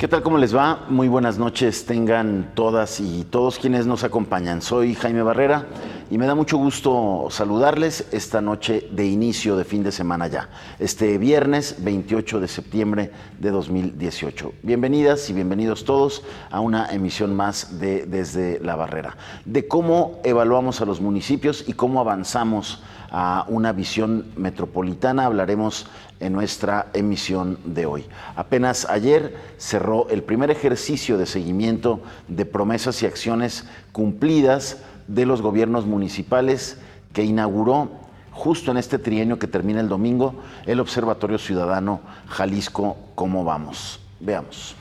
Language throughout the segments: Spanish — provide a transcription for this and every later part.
¿Qué tal? ¿Cómo les va? Muy buenas noches tengan todas y todos quienes nos acompañan. Soy Jaime Barrera y me da mucho gusto saludarles esta noche de inicio de fin de semana ya, este viernes 28 de septiembre de 2018. Bienvenidas y bienvenidos todos a una emisión más de Desde la Barrera, de cómo evaluamos a los municipios y cómo avanzamos a una visión metropolitana. Hablaremos en nuestra emisión de hoy. Apenas ayer cerró el primer ejercicio de seguimiento de promesas y acciones cumplidas de los gobiernos municipales que inauguró justo en este trienio que termina el domingo el Observatorio Ciudadano Jalisco ¿Cómo vamos? Veamos.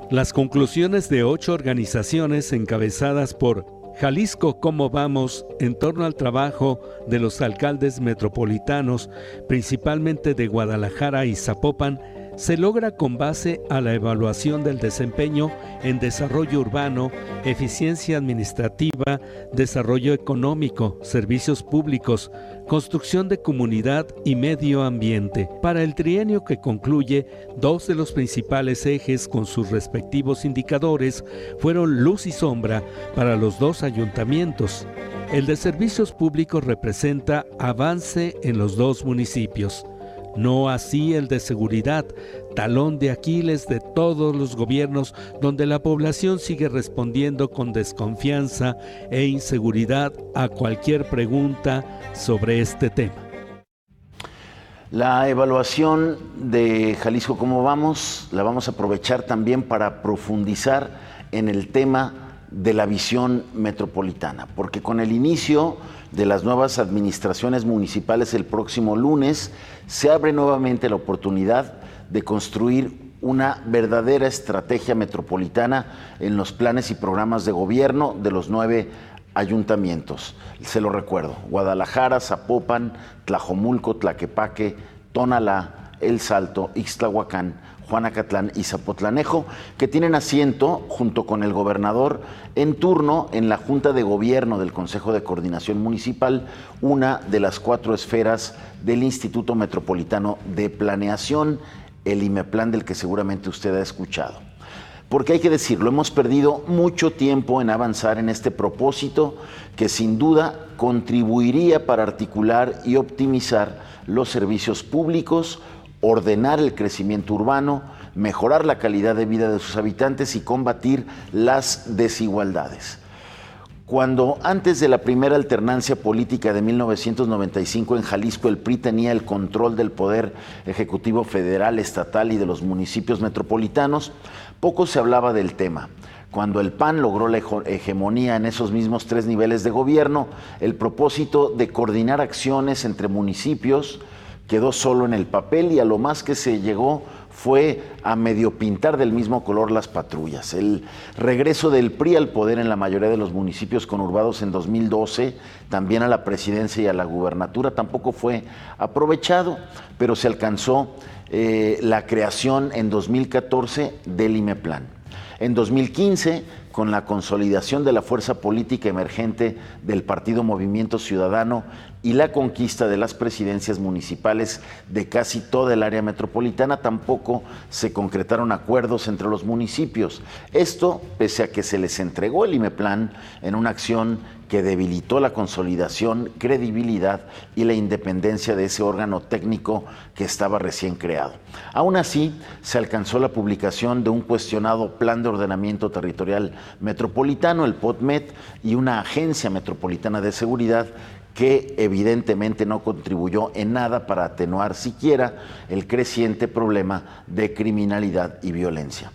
Las conclusiones de 8 organizaciones encabezadas por Jalisco ¿Cómo vamos? En torno al trabajo de los alcaldes metropolitanos, principalmente de Guadalajara y Zapopan, se logra con base a la evaluación del desempeño en desarrollo urbano, eficiencia administrativa, desarrollo económico, servicios públicos, construcción de comunidad y medio ambiente. Para el trienio que concluye, 2 de los principales ejes con sus respectivos indicadores fueron luz y sombra para los 2 ayuntamientos. El de servicios públicos representa avance en los 2 municipios. No así el de seguridad, talón de Aquiles de todos los gobiernos, donde la población sigue respondiendo con desconfianza e inseguridad a cualquier pregunta sobre este tema. La evaluación de Jalisco ¿Cómo vamos? La vamos a aprovechar también para profundizar en el tema de la visión metropolitana, porque con el inicio de las nuevas administraciones municipales el próximo lunes se abre nuevamente la oportunidad de construir una verdadera estrategia metropolitana en los planes y programas de gobierno de los 9 ayuntamientos. Se lo recuerdo: Guadalajara, Zapopan, Tlajomulco, Tlaquepaque, Tonalá, El Salto, Ixtlahuacán, Juanacatlán y Zapotlanejo, que tienen asiento junto con el gobernador en turno en la Junta de Gobierno del Consejo de Coordinación Municipal, una de las 4 esferas del Instituto Metropolitano de Planeación, el IMEPLAN, del que seguramente usted ha escuchado. Porque hay que decirlo, hemos perdido mucho tiempo en avanzar en este propósito que sin duda contribuiría para articular y optimizar los servicios públicos, ordenar el crecimiento urbano, mejorar la calidad de vida de sus habitantes y combatir las desigualdades. Cuando antes de la primera alternancia política de 1995 en Jalisco el PRI tenía el control del poder ejecutivo federal, estatal y de los municipios metropolitanos, poco se hablaba del tema. Cuando el PAN logró la hegemonía en esos mismos 3 niveles de gobierno, el propósito de coordinar acciones entre municipios quedó solo en el papel y a lo más que se llegó fue a medio pintar del mismo color las patrullas. El regreso del PRI al poder en la mayoría de los municipios conurbados en 2012, también a la presidencia y a la gubernatura, tampoco fue aprovechado, pero se alcanzó la creación en 2014 del IMEPLAN. En 2015, con la consolidación de la fuerza política emergente del Partido Movimiento Ciudadano y la conquista de las presidencias municipales de casi toda el área metropolitana, tampoco se concretaron acuerdos entre los municipios. Esto pese a que se les entregó el IMEPLAN en una acción que debilitó la consolidación, credibilidad y la independencia de ese órgano técnico que estaba recién creado. Aún así, se alcanzó la publicación de un cuestionado Plan de Ordenamiento Territorial Metropolitano, el POTMET, y una Agencia Metropolitana de Seguridad que evidentemente no contribuyó en nada para atenuar siquiera el creciente problema de criminalidad y violencia.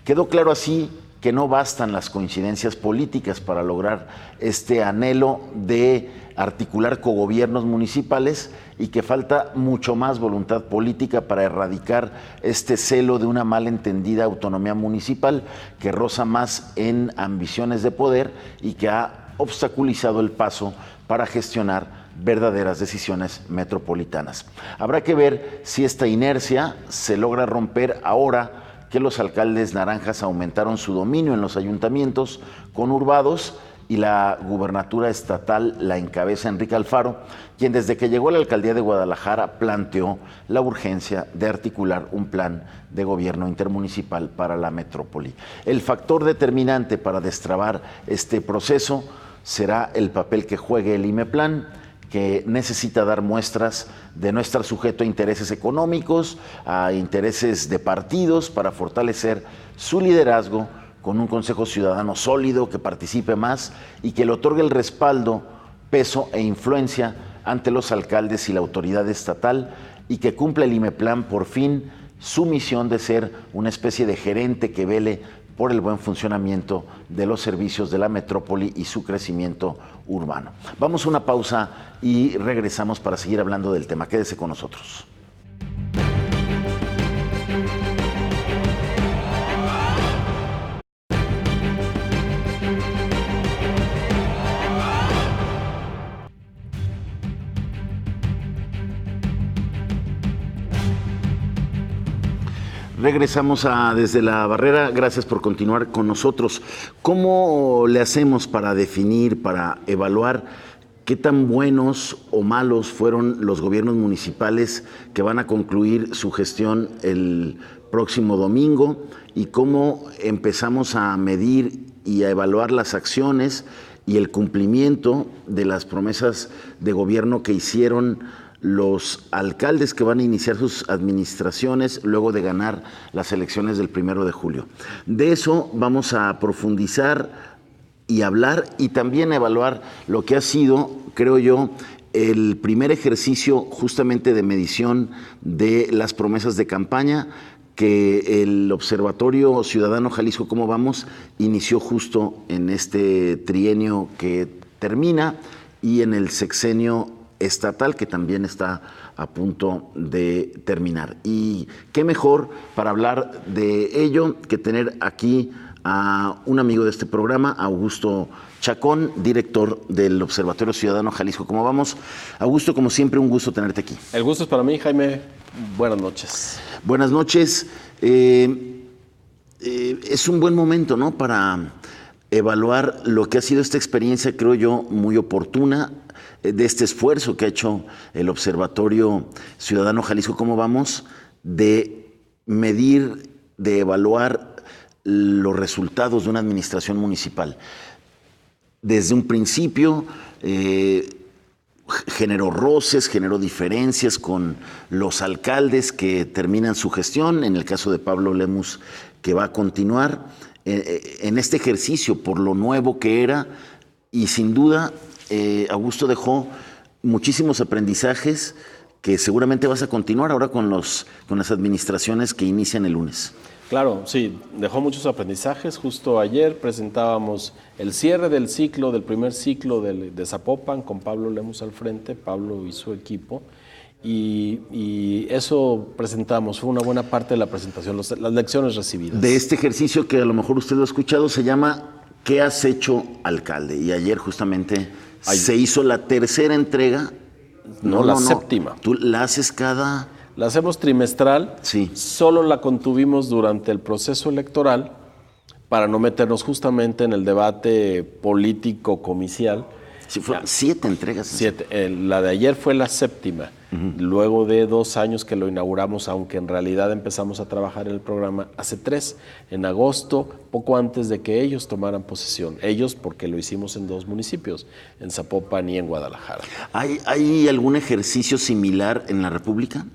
Quedó claro así que no bastan las coincidencias políticas para lograr este anhelo de articular cogobiernos municipales y que falta mucho más voluntad política para erradicar este celo de una malentendida autonomía municipal que roza más en ambiciones de poder y que ha obstaculizado el paso para gestionar verdaderas decisiones metropolitanas. Habrá que ver si esta inercia se logra romper ahora que los alcaldes naranjas aumentaron su dominio en los ayuntamientos conurbados y la gubernatura estatal la encabeza Enrique Alfaro, quien desde que llegó a la alcaldía de Guadalajara planteó la urgencia de articular un plan de gobierno intermunicipal para la metrópoli. El factor determinante para destrabar este proceso será el papel que juegue el IMEPLAN, que necesita dar muestras de no estar sujeto a intereses económicos, a intereses de partidos, para fortalecer su liderazgo con un Consejo Ciudadano sólido, que participe más y que le otorgue el respaldo, peso e influencia ante los alcaldes y la autoridad estatal, y que cumpla el IMEPLAN por fin su misión de ser una especie de gerente que vele por el buen funcionamiento de los servicios de la metrópoli y su crecimiento urbano. Vamos a una pausa y regresamos para seguir hablando del tema. Quédese con nosotros. Regresamos a Desde la Barrera. Gracias por continuar con nosotros. ¿Cómo le hacemos para definir, para evaluar qué tan buenos o malos fueron los gobiernos municipales que van a concluir su gestión el próximo domingo? ¿Y cómo empezamos a medir y a evaluar las acciones y el cumplimiento de las promesas de gobierno que hicieron los alcaldes que van a iniciar sus administraciones luego de ganar las elecciones del 1 de julio? De eso vamos a profundizar y hablar, y también evaluar lo que ha sido, creo yo, el primer ejercicio justamente de medición de las promesas de campaña que el Observatorio Ciudadano Jalisco Cómo Vamos inició justo en este trienio que termina y en el sexenio estatal, que también está a punto de terminar. Y qué mejor para hablar de ello que tener aquí a un amigo de este programa, Augusto Chacón, director del Observatorio Ciudadano Jalisco Cómo Vamos. Augusto, como siempre, un gusto tenerte aquí. El gusto es para mí, Jaime. Buenas noches. Buenas noches. Es un buen momento, ¿no?, para evaluar lo que ha sido esta experiencia, creo yo, muy oportuna, de este esfuerzo que ha hecho el Observatorio Ciudadano Jalisco Cómo Vamos de medir, de evaluar los resultados de una administración municipal. Desde un principio generó roces, generó diferencias con los alcaldes que terminan su gestión, en el caso de Pablo Lemus, que va a continuar en este ejercicio por lo nuevo que era, y sin duda Augusto dejó muchísimos aprendizajes que seguramente vas a continuar ahora con las administraciones que inician el lunes. Claro, sí, dejó muchos aprendizajes. Justo ayer presentábamos el cierre del ciclo, del primer ciclo de Zapopan, con Pablo Lemus al frente, Pablo y su equipo, y eso presentamos, fue una buena parte de la presentación, las lecciones recibidas. De este ejercicio que a lo mejor usted lo ha escuchado, se llama ¿Qué has hecho, alcalde? Y ayer justamente se hizo la tercera entrega. No, séptima. ¿Tú la haces cada...? La hacemos trimestral, sí. Solo la contuvimos durante el proceso electoral para no meternos justamente en el debate político comicial. Sí, fueron 7 entregas. 7. La de ayer fue la séptima, luego de 2 años que lo inauguramos, aunque en realidad empezamos a trabajar en el programa hace 3, en agosto, poco antes de que ellos tomaran posesión. Ellos, porque lo hicimos en 2 municipios, en Zapopan y en Guadalajara. ¿Hay algún ejercicio similar en la República?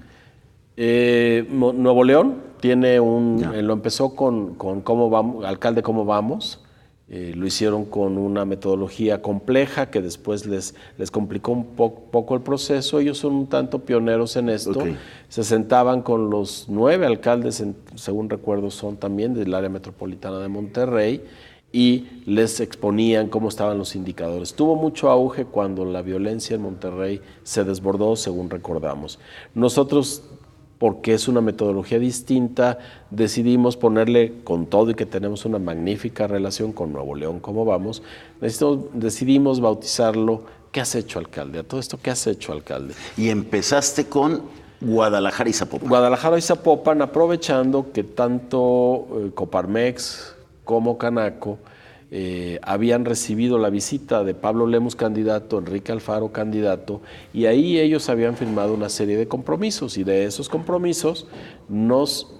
Nuevo León tiene lo empezó con Cómo Vamos, Alcalde Cómo Vamos. Lo hicieron con una metodología compleja que después les complicó un poco el proceso. Ellos son un tanto pioneros en esto. Okay. Se sentaban con los 9 alcaldes, según recuerdo, son también del área metropolitana de Monterrey, y les exponían cómo estaban los indicadores. Tuvo mucho auge cuando la violencia en Monterrey se desbordó, según recordamos. Nosotros, porque es una metodología distinta, decidimos ponerle, con todo y que tenemos una magnífica relación con Nuevo León, ¿cómo vamos? Decidimos bautizarlo ¿Qué has hecho, alcalde? A todo esto, ¿qué has hecho, alcalde? Y empezaste con Guadalajara y Zapopan. Guadalajara y Zapopan, aprovechando que tanto Coparmex como Canaco habían recibido la visita de Pablo Lemus, candidato, Enrique Alfaro, candidato, y ahí ellos habían firmado una serie de compromisos, y de esos compromisos nos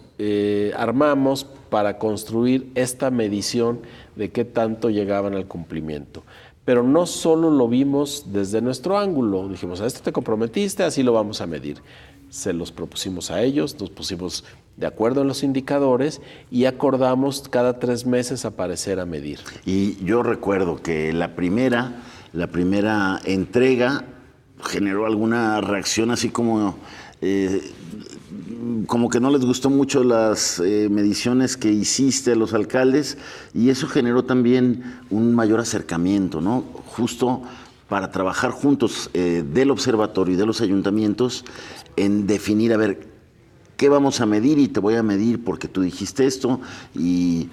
armamos para construir esta medición de qué tanto llegaban al cumplimiento. Pero no solo lo vimos desde nuestro ángulo, dijimos, a esto te comprometiste, así lo vamos a medir. Se los propusimos a ellos, nos pusimos de acuerdo en los indicadores y acordamos cada 3 meses aparecer a medir. Y yo recuerdo que la primera entrega generó alguna reacción así como que no les gustó mucho las mediciones que hiciste a los alcaldes, y eso generó también un mayor acercamiento, ¿no? Justo para trabajar juntos del observatorio y de los ayuntamientos en definir, a ver, ¿qué vamos a medir? Y te voy a medir porque tú dijiste esto. Y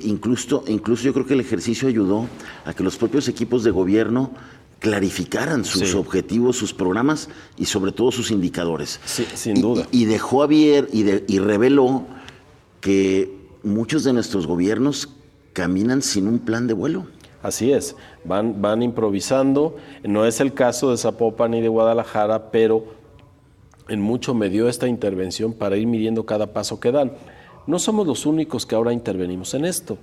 incluso yo creo que el ejercicio ayudó a que los propios equipos de gobierno clarificaran sus objetivos, sus programas y sobre todo sus indicadores. Sí, sin duda. Y dejó abierto y reveló que muchos de nuestros gobiernos caminan sin un plan de vuelo. Así es, van improvisando. No es el caso de Zapopan ni de Guadalajara, pero en mucho me dio esta intervención para ir midiendo cada paso que dan. No somos los únicos que ahora intervenimos en esto.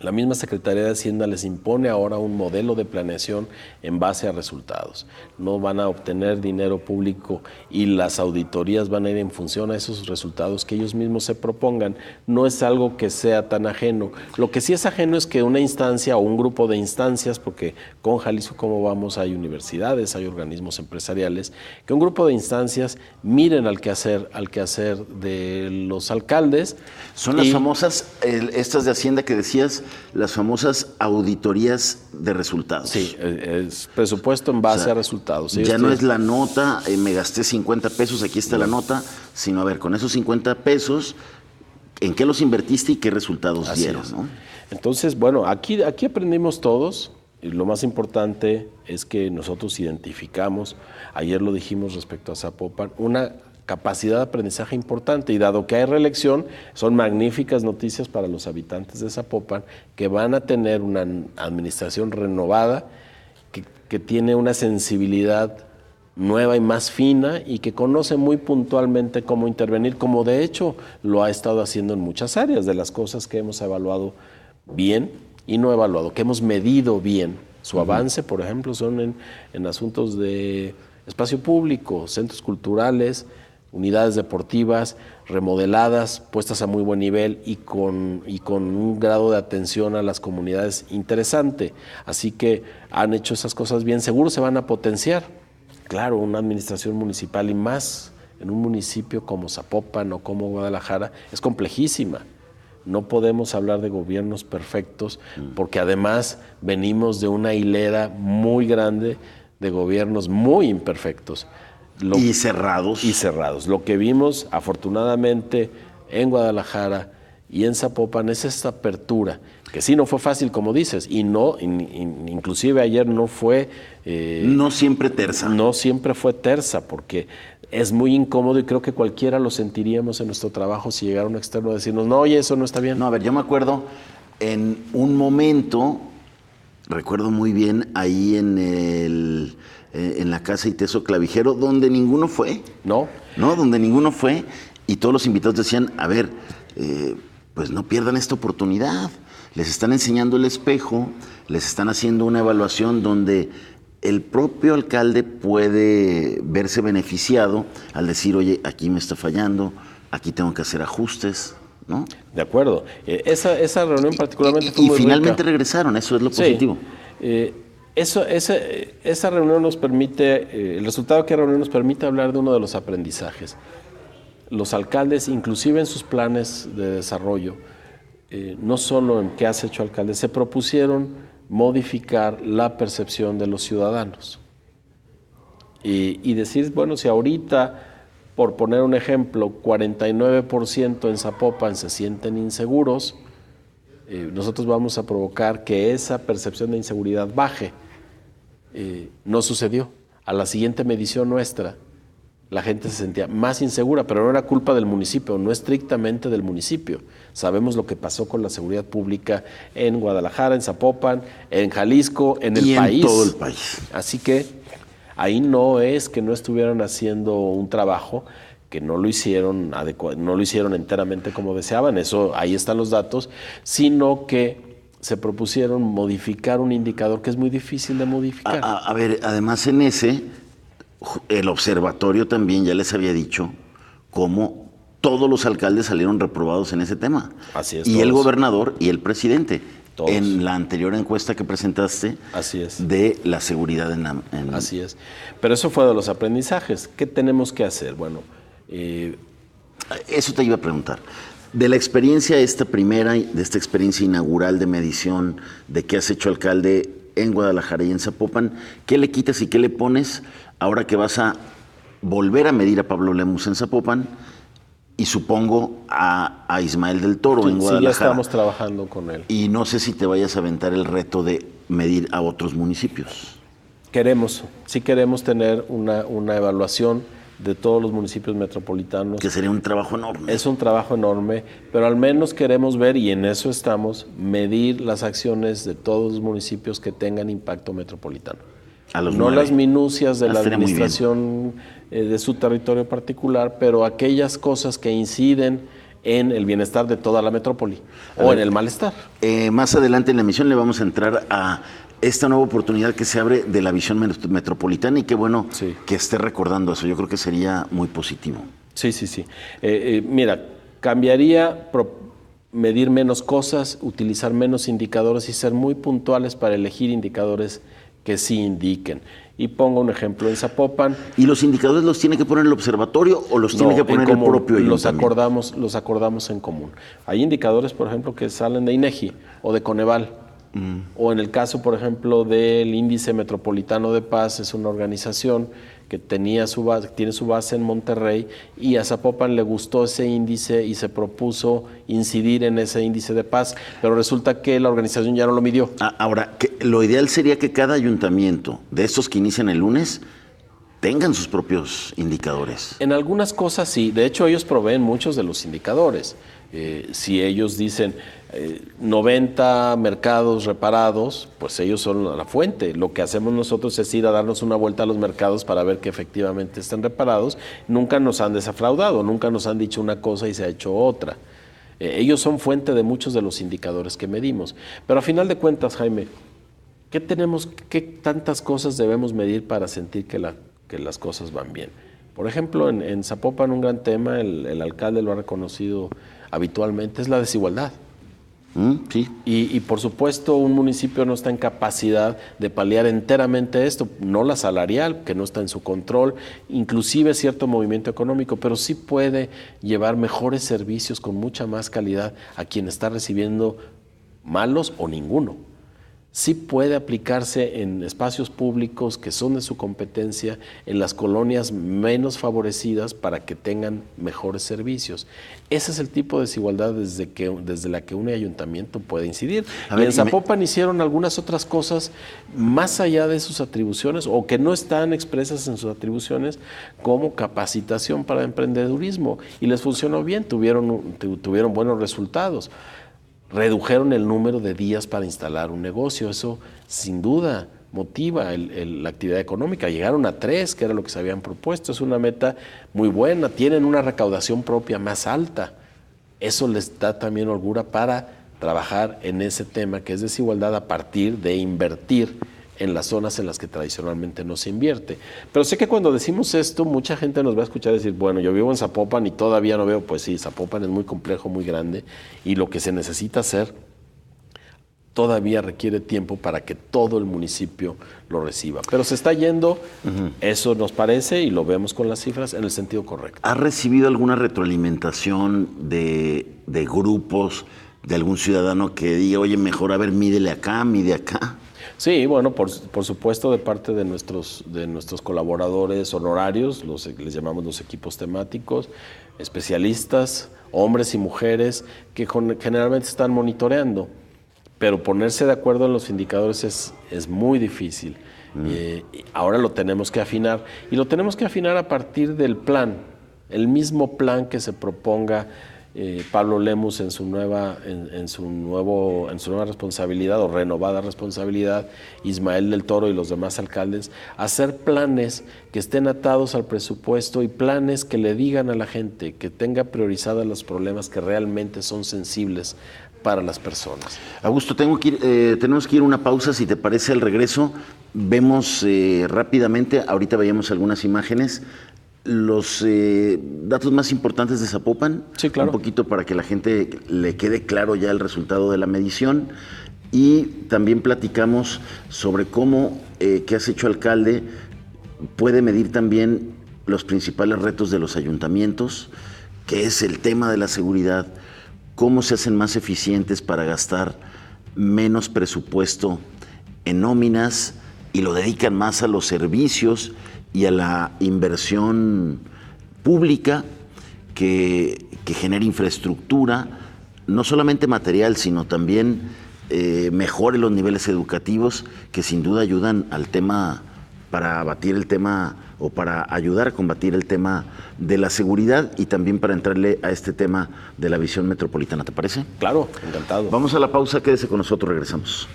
La misma Secretaría de Hacienda les impone ahora un modelo de planeación en base a resultados. No van a obtener dinero público y las auditorías van a ir en función a esos resultados que ellos mismos se propongan. No es algo que sea tan ajeno. Lo que sí es ajeno es que una instancia o un grupo de instancias, porque con Jalisco Cómo Vamos hay universidades, hay organismos empresariales, que un grupo de instancias miren al quehacer de los alcaldes. Son las famosas, estas de Hacienda que decías, las famosas auditorías de resultados. Sí, es presupuesto en base a resultados. Ya no es la nota, me gasté 50 pesos, aquí está la nota, sino a ver, con esos 50 pesos, ¿en qué los invertiste y qué resultados dieron? ¿No? Entonces, bueno, aquí aprendimos todos, y lo más importante es que nosotros identificamos, ayer lo dijimos respecto a Zapopan, una capacidad de aprendizaje importante, y dado que hay reelección, son magníficas noticias para los habitantes de Zapopan, que van a tener una administración renovada, que tiene una sensibilidad nueva y más fina, y que conoce muy puntualmente cómo intervenir, como de hecho lo ha estado haciendo en muchas áreas, de las cosas que hemos evaluado bien y no evaluado, que hemos medido bien. Su avance, por ejemplo, son en asuntos de espacio público, centros culturales, unidades deportivas remodeladas, puestas a muy buen nivel y con un grado de atención a las comunidades interesante. Así que han hecho esas cosas bien, seguro se van a potenciar. Claro, una administración municipal y más en un municipio como Zapopan o como Guadalajara es complejísima. No podemos hablar de gobiernos perfectos porque además venimos de una hilera muy grande de gobiernos muy imperfectos. Y cerrados. Y cerrados. Lo que vimos, afortunadamente, en Guadalajara y en Zapopan es esta apertura, que sí no fue fácil, como dices, y no, inclusive ayer no fue... no siempre tersa. No siempre fue tersa, porque es muy incómodo y creo que cualquiera lo sentiríamos en nuestro trabajo si llegara un externo a decirnos, no, oye, eso no está bien. No, a ver, yo me acuerdo en un momento, recuerdo muy bien, ahí en la casa Iteso Clavijero, donde ninguno fue. No, donde ninguno fue, y todos los invitados decían, a ver, pues no pierdan esta oportunidad. Les están enseñando el espejo, les están haciendo una evaluación donde el propio alcalde puede verse beneficiado al decir, oye, aquí me está fallando, aquí tengo que hacer ajustes, ¿no? De acuerdo. Esa reunión particularmente fue muy rica. Y finalmente regresaron, eso es lo positivo. Esa reunión nos permite, el resultado de que reunión nos permite hablar de uno de los aprendizajes. Los alcaldes, inclusive en sus planes de desarrollo, no solo en qué has hecho alcalde, se propusieron modificar la percepción de los ciudadanos. Y decir, bueno, si ahorita, por poner un ejemplo, 49% en Zapopan se sienten inseguros, nosotros vamos a provocar que esa percepción de inseguridad baje. No sucedió. A la siguiente medición nuestra, la gente se sentía más insegura, pero no era culpa del municipio, no estrictamente del municipio. Sabemos lo que pasó con la seguridad pública en Guadalajara, en Zapopan, en Jalisco, en el país. En todo el país. Así que ahí no es que no estuvieran haciendo un trabajo, que no lo hicieron no lo hicieron enteramente como deseaban, eso ahí están los datos, sino que se propusieron modificar un indicador que es muy difícil de modificar. A ver, además en el observatorio también ya les había dicho cómo todos los alcaldes salieron reprobados en ese tema. Así es. Y el gobernador y el presidente. Todos. En la anterior encuesta que presentaste. Así es. De la seguridad Así es. Pero eso fue de los aprendizajes. ¿Qué tenemos que hacer? Bueno, eso te iba a preguntar. De la experiencia de esta experiencia inaugural de medición de qué has hecho alcalde en Guadalajara y en Zapopan, ¿qué le quitas y qué le pones ahora que vas a volver a medir a Pablo Lemus en Zapopan y supongo a Ismael del Toro en Guadalajara? Sí, ya estamos trabajando con él. Y no sé si te vayas a aventar el reto de medir a otros municipios. Sí queremos tener una evaluación de todos los municipios metropolitanos. Que sería un trabajo enorme. Es un trabajo enorme, pero al menos queremos ver, y en eso estamos, medir las acciones de todos los municipios que tengan impacto metropolitano. No las minucias de la administración de su territorio particular, pero aquellas cosas que inciden en el bienestar de toda la metrópoli o en el malestar. Más adelante en la emisión le vamos a entrar a esta nueva oportunidad que se abre de la visión metropolitana y qué bueno que esté recordando eso. Yo creo que sería muy positivo. Sí. Mira, cambiaría medir menos cosas, utilizar menos indicadores y ser muy puntuales para elegir indicadores que sí indiquen. Y pongo un ejemplo en Zapopan. ¿Y los indicadores los tiene que poner el observatorio o los tiene que poner el propio ayuntamiento? Los acordamos en común. Hay indicadores, por ejemplo, que salen de INEGI o de Coneval. O en el caso, por ejemplo, del Índice Metropolitano de Paz, es una organización que tiene su base en Monterrey, y a Zapopan le gustó ese índice y se propuso incidir en ese índice de paz, pero resulta que la organización ya no lo midió. Ahora, lo ideal sería que cada ayuntamiento de estos que inician el lunes tengan sus propios indicadores. En algunas cosas sí, de hecho ellos proveen muchos de los indicadores. Si ellos dicen 90 mercados reparados, pues ellos son la fuente. Lo que hacemos nosotros es ir a darnos una vuelta a los mercados para ver que efectivamente estén reparados. Nunca nos han defraudado, nunca nos han dicho una cosa y se ha hecho otra. Ellos son fuente de muchos de los indicadores que medimos. Pero a final de cuentas, Jaime, ¿qué tantas cosas debemos medir para sentir que las cosas van bien? Por ejemplo, en Zapopan un gran tema, el alcalde lo ha reconocido habitualmente, es la desigualdad. Sí. Y por supuesto un municipio no está en capacidad de paliar enteramente esto, no la salarial, que no está en su control, inclusive cierto movimiento económico, pero sí puede llevar mejores servicios con mucha más calidad a quien está recibiendo malos o ninguno. Sí puede aplicarse en espacios públicos que son de su competencia, en las colonias menos favorecidas para que tengan mejores servicios. Ese es el tipo de desigualdad desde la que un ayuntamiento puede incidir. Y en Zapopan hicieron algunas otras cosas más allá de sus atribuciones o que no están expresas en sus atribuciones, como capacitación para emprendedurismo, y les funcionó bien, tuvieron buenos resultados. Redujeron el número de días para instalar un negocio, eso sin duda motiva la actividad económica. Llegaron a 3, que era lo que se habían propuesto, es una meta muy buena, tienen una recaudación propia más alta. Eso les da también holgura para trabajar en ese tema que es desigualdad a partir de invertir en las zonas en las que tradicionalmente no se invierte. Pero sé que cuando decimos esto, mucha gente nos va a escuchar decir, bueno, yo vivo en Zapopan y todavía no veo. Pues sí, Zapopan es muy complejo, muy grande, y lo que se necesita hacer todavía requiere tiempo para que todo el municipio lo reciba. Pero se está yendo, eso nos parece, y lo vemos con las cifras, en el sentido correcto. ¿Has recibido alguna retroalimentación de grupos, de algún ciudadano que diga, oye, mejor, a ver, mide acá? Sí, bueno, por supuesto, de parte de nuestros colaboradores honorarios, les llamamos los equipos temáticos, especialistas, hombres y mujeres, que generalmente están monitoreando, pero ponerse de acuerdo en los indicadores es muy difícil. Ahora lo tenemos que afinar, y lo tenemos que afinar a partir del plan, el mismo plan que se proponga Pablo Lemus en su nueva responsabilidad o renovada responsabilidad, Ismael del Toro y los demás alcaldes, hacer planes que estén atados al presupuesto y planes que le digan a la gente que tenga priorizados los problemas que realmente son sensibles para las personas. Augusto, tenemos que ir a una pausa, si te parece. Al regreso vemos rápidamente, ahorita veíamos algunas imágenes, los datos más importantes de Zapopan. Sí, claro. Un poquito para que la gente le quede claro ya el resultado de la medición, y también platicamos sobre cómo que has hecho, alcalde, puede medir también los principales retos de los ayuntamientos, que es el tema de la seguridad, cómo se hacen más eficientes para gastar menos presupuesto en nóminas y lo dedican más a los servicios y a la inversión pública que genera infraestructura, no solamente material, sino también mejore los niveles educativos, que sin duda ayudan al tema, para abatir el tema o para ayudar a combatir el tema de la seguridad, y también para entrarle a este tema de la visión metropolitana. ¿Te parece? Claro, encantado. Vamos a la pausa, quédese con nosotros, regresamos.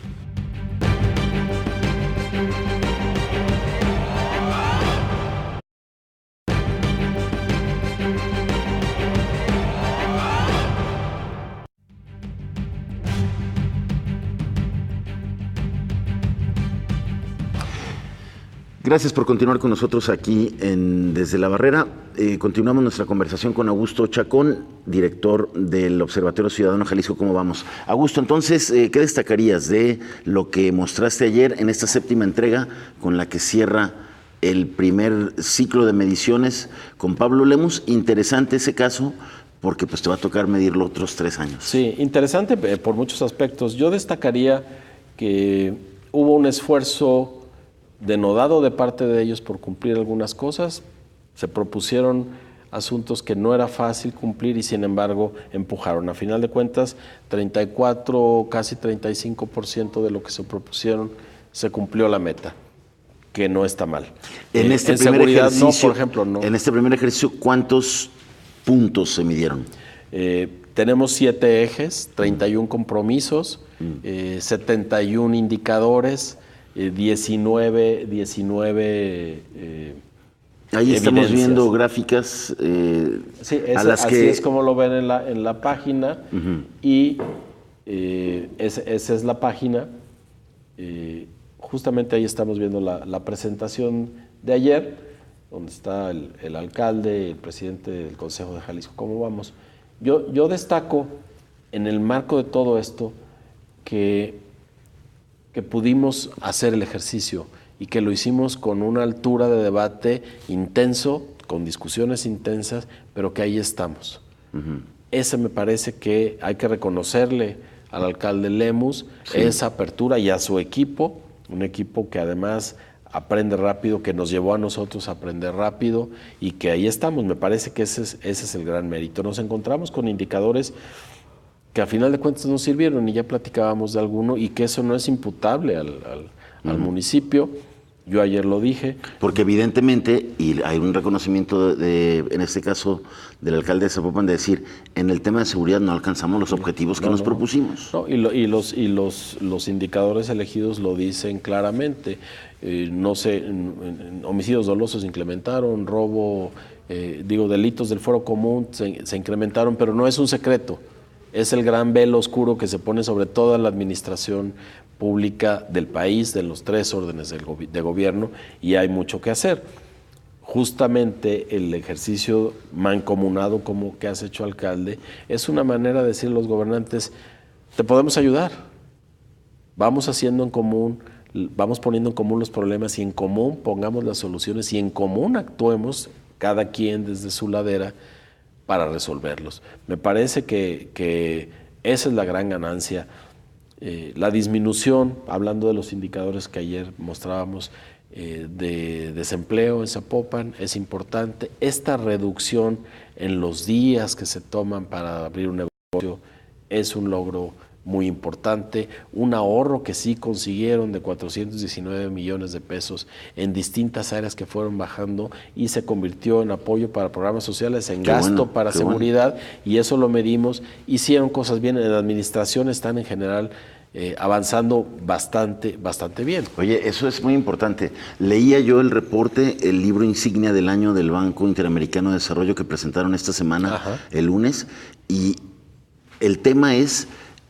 Gracias por continuar con nosotros aquí Desde la Barrera. Continuamos nuestra conversación con Augusto Chacón, director del Observatorio Ciudadano Jalisco ¿Cómo vamos? Augusto, entonces, ¿qué destacarías de lo que mostraste ayer en esta 7ª entrega con la que cierra el primer ciclo de mediciones con Pablo Lemus? Interesante ese caso, porque pues te va a tocar medirlo otros 3 años. Sí, interesante por muchos aspectos. Yo destacaría que hubo un esfuerzo denodado de parte de ellos por cumplir algunas cosas. Se propusieron asuntos que no era fácil cumplir y sin embargo empujaron. A final de cuentas, 34, casi 35% de lo que se propusieron se cumplió la meta, que no está mal. En este primer seguridad ejercicio, no, por ejemplo, no. En este primer ejercicio, ¿cuántos puntos se midieron? Tenemos 7 ejes, 31 compromisos, 71 indicadores, 19 ahí estamos viendo gráficas sí, a las así que... es como lo ven en la página. Y esa es la página. Justamente ahí estamos viendo la presentación de ayer, donde está el alcalde, el presidente del Consejo de Jalisco ¿Cómo vamos? Yo destaco en el marco de todo esto que pudimos hacer el ejercicio y que lo hicimos con una altura de debate intenso, con discusiones intensas, pero que ahí estamos. Ese me parece que hay que reconocerle al alcalde Lemus, sí, esa apertura, y a su equipo, un equipo que además aprende rápido, que nos llevó a nosotros a aprender rápido, y que ahí estamos. Me parece que ese es el gran mérito. Nos encontramos con indicadores que a final de cuentas no sirvieron, y ya platicábamos de alguno, y que eso no es imputable al municipio. Yo ayer lo dije. Porque evidentemente, y hay un reconocimiento en este caso del alcalde de Zapopan, de decir, en el tema de seguridad no alcanzamos los objetivos que nos propusimos. No, y los indicadores elegidos lo dicen claramente. Homicidios dolosos se incrementaron, robo, delitos del fuero común se incrementaron, pero no es un secreto. Es el gran velo oscuro que se pone sobre toda la administración pública del país, de los 3 órdenes de gobierno, y hay mucho que hacer. Justamente el ejercicio mancomunado como que has hecho, alcalde, es una manera de decir a los gobernantes, te podemos ayudar, vamos haciendo en común, vamos poniendo en común los problemas, y en común pongamos las soluciones, y en común actuemos cada quien desde su ladera para resolverlos. Me parece que esa es la gran ganancia. La disminución, hablando de los indicadores que ayer mostrábamos, de desempleo en Zapopan es importante. Esta reducción en los días que se toman para abrir un negocio es un logro muy importante, un ahorro que sí consiguieron de 419 millones de pesos en distintas áreas que fueron bajando y se convirtió en apoyo para programas sociales, en gasto para seguridad, y eso lo medimos. Hicieron cosas bien, en la administración están en general avanzando bastante bien. Oye, eso es muy importante. Leía yo el reporte, el libro insignia del año del Banco Interamericano de Desarrollo que presentaron esta semana, el lunes, y el tema es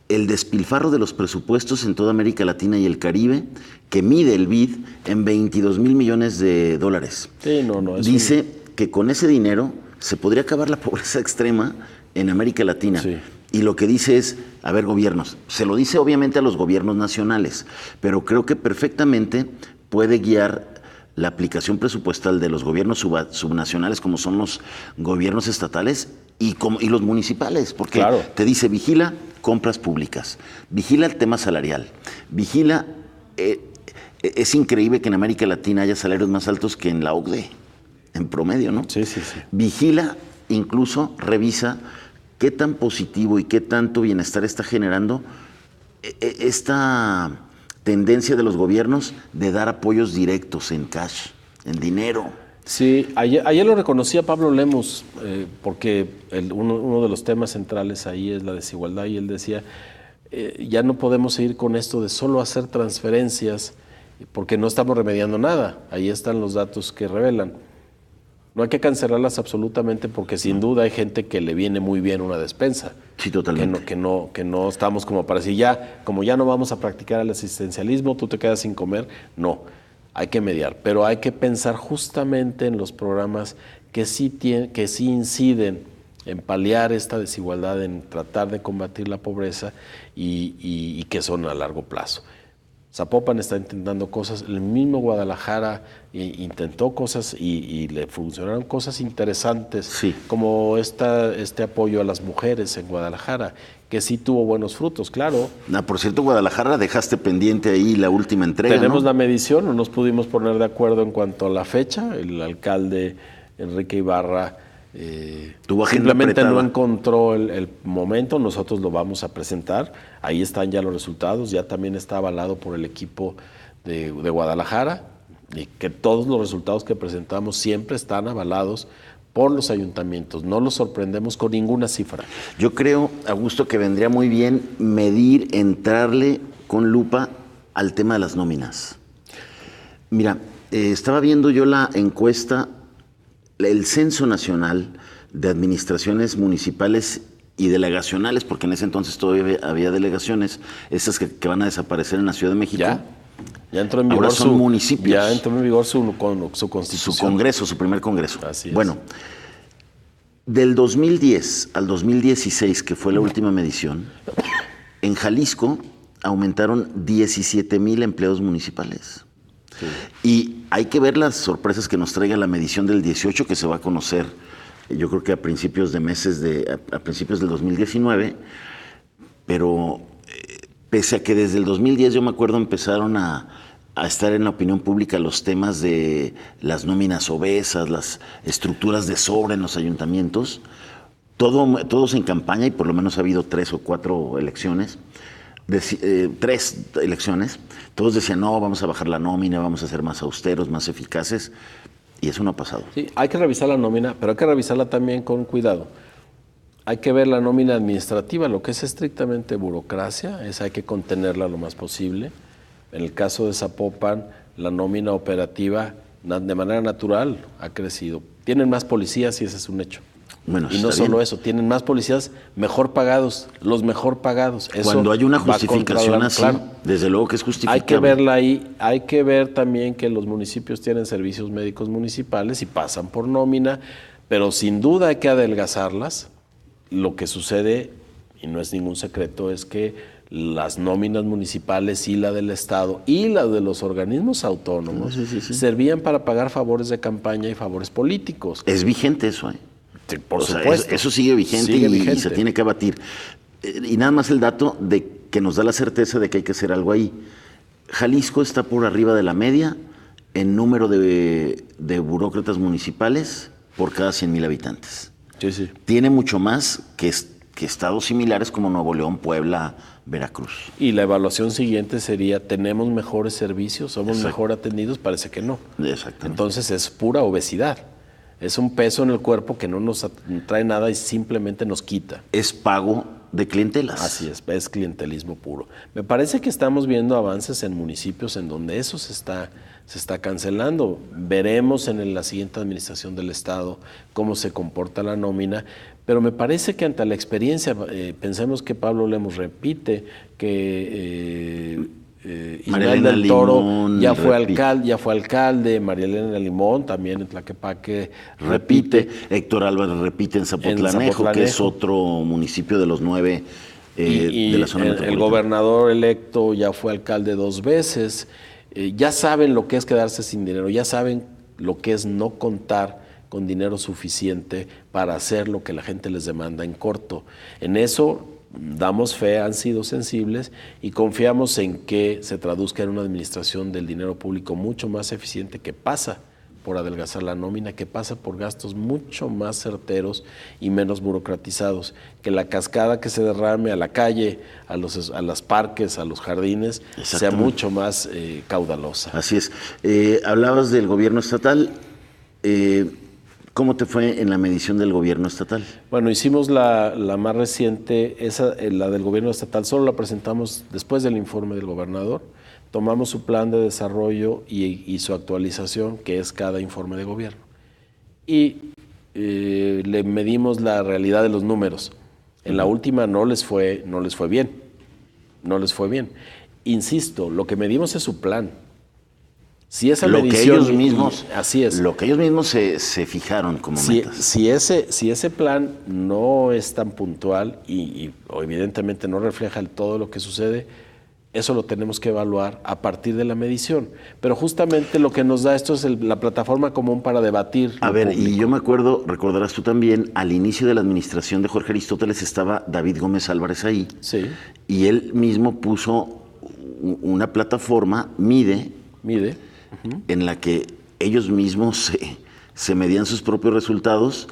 el despilfarro de los presupuestos en toda América Latina y el Caribe, que mide el BID en 22 mil millones de dólares. Sí, Dice que con ese dinero se podría acabar la pobreza extrema en América Latina. Sí. Y lo que dice es, a ver, gobiernos, se lo dice obviamente a los gobiernos nacionales, pero creo que perfectamente puede guiar la aplicación presupuestal de los gobiernos subnacionales, como son los gobiernos estatales y los municipales, porque te dice, vigila compras públicas, vigila el tema salarial, vigila, es increíble que en América Latina haya salarios más altos que en la OCDE, en promedio, ¿no? Sí. Vigila, incluso revisa qué tan positivo y qué tanto bienestar está generando esta tendencia de los gobiernos de dar apoyos directos en cash, en dinero. Sí, ayer lo reconocía Pablo Lemos, porque uno de los temas centrales ahí es la desigualdad, y él decía, ya no podemos seguir con esto de solo hacer transferencias, porque no estamos remediando nada. Ahí están los datos que revelan. No hay que cancelarlas absolutamente, porque sin duda hay gente que le viene muy bien una despensa. Sí, totalmente. Que no estamos como para decir, como ya no vamos a practicar el asistencialismo, tú te quedas sin comer. No, hay que mediar, pero hay que pensar justamente en los programas que sí inciden en paliar esta desigualdad, en tratar de combatir la pobreza y que son a largo plazo. Zapopan está intentando cosas, el mismo Guadalajara intentó cosas y le funcionaron cosas interesantes, como este apoyo a las mujeres en Guadalajara, que sí tuvo buenos frutos, claro. Por cierto, Guadalajara, dejaste pendiente ahí la última entrega, Tenemos ¿no? la medición, no nos pudimos poner de acuerdo en cuanto a la fecha. El alcalde Enrique Ibarra simplemente no encontró el momento. Nosotros lo vamos a presentar, ahí están ya los resultados, ya también está avalado por el equipo de Guadalajara, y que todos los resultados que presentamos siempre están avalados por los ayuntamientos, no los sorprendemos con ninguna cifra. Yo creo, Augusto, que vendría muy bien entrarle con lupa al tema de las nóminas. Mira, estaba viendo yo la encuesta, el Censo Nacional de Administraciones Municipales y Delegacionales, porque en ese entonces todavía había delegaciones, esas que van a desaparecer en la Ciudad de México. Ya entró en vigor. Ahora son municipios. Ya entró en vigor su constitución. Su congreso, su primer congreso. Así es. Bueno, del 2010 al 2016, que fue la última medición, en Jalisco aumentaron 17,000 empleados municipales. Sí. Y hay que ver las sorpresas que nos traiga la medición del 18, que se va a conocer, yo creo que a principios del 2019, pero pese a que desde el 2010, yo me acuerdo, empezaron a estar en la opinión pública los temas de las obesas, las estructuras de sobre en los ayuntamientos, todos en campaña, y por lo menos ha habido 3 o 4 elecciones, 3 elecciones, todos decían, no, vamos a bajar la nómina, vamos a ser más austeros, más eficaces, y eso no ha pasado. Sí, hay que revisar la nómina, pero hay que revisarla también con cuidado. Hay que ver la nómina administrativa, lo que es estrictamente burocracia, esa hay que contenerla lo más posible. En el caso de Zapopan, la nómina operativa de manera natural ha crecido. Tienen más policías y ese es un hecho. Bueno, y no solo eso, tienen más policías mejor pagados, los mejor pagados. Eso cuando hay una justificación así, claro, desde luego que es justificable. Hay que verla ahí, hay que ver también que los municipios tienen servicios médicos municipales y pasan por nómina, pero sin duda hay que adelgazarlas. Lo que sucede, y no es ningún secreto, es que las nóminas municipales y la del Estado y la de los organismos autónomos servían para pagar favores de campaña y favores políticos. Es vigente eso, ¿eh? Sí, por supuesto. Eso sigue vigente, y se tiene que abatir. Y nada más el dato de que nos da la certeza de que hay que hacer algo ahí. Jalisco está por arriba de la media en número de burócratas municipales por cada 100,000 habitantes. Sí. Tiene mucho más que que estados similares como Nuevo León, Puebla, Veracruz. Y la evaluación siguiente sería, ¿tenemos mejores servicios? ¿Somos mejor atendidos? Parece que no. Exactamente. Entonces es pura obesidad. Es un peso en el cuerpo que no nos trae nada y simplemente nos quita. Es pago de clientelas. Así es clientelismo puro. Me parece que estamos viendo avances en municipios en donde eso se está cancelando. Veremos en la siguiente administración del Estado cómo se comporta la nómina, pero me parece que ante la experiencia, pensemos que Pablo Lemus repite, que Ismael del Toro ya fue alcalde, María Elena Limón también en Tlaquepaque repite. Héctor Álvarez repite en Zapotlanejo, que es otro municipio de los 9 de la zona metropolitana. El gobernador electo ya fue alcalde 2 veces. Ya saben lo que es quedarse sin dinero, ya saben lo que es no contar con dinero suficiente para hacer lo que la gente les demanda en corto. En eso damos fe, han sido sensibles y confiamos en que se traduzca en una administración del dinero público mucho más eficiente, que pasa por adelgazar la nómina, que pasa por gastos mucho más certeros y menos burocratizados, que la cascada que se derrame a la calle, a los parques, a los jardines, sea mucho más caudalosa. Así es. Hablabas del gobierno estatal. ¿Cómo te fue en la medición del gobierno estatal? Bueno, hicimos la más reciente, la del gobierno estatal, solo la presentamos después del informe del gobernador. Tomamos su plan de desarrollo y su actualización, que es cada informe de gobierno. Y le medimos la realidad de los números. En la última no les fue bien. Insisto, lo que medimos es su plan. Si esa medición, que ellos mismos, así es. Lo que ellos mismos se fijaron como metas. Si ese plan no es tan puntual y evidentemente no refleja todo lo que sucede, eso lo tenemos que evaluar a partir de la medición. Pero justamente lo que nos da esto es la plataforma común para debatir. A ver, público. Y yo me acuerdo, recordarás tú también, al inicio de la administración de Jorge Aristóteles estaba David Gómez Álvarez ahí. Sí. Y él mismo puso una plataforma, Mide. En la que ellos mismos se medían sus propios resultados.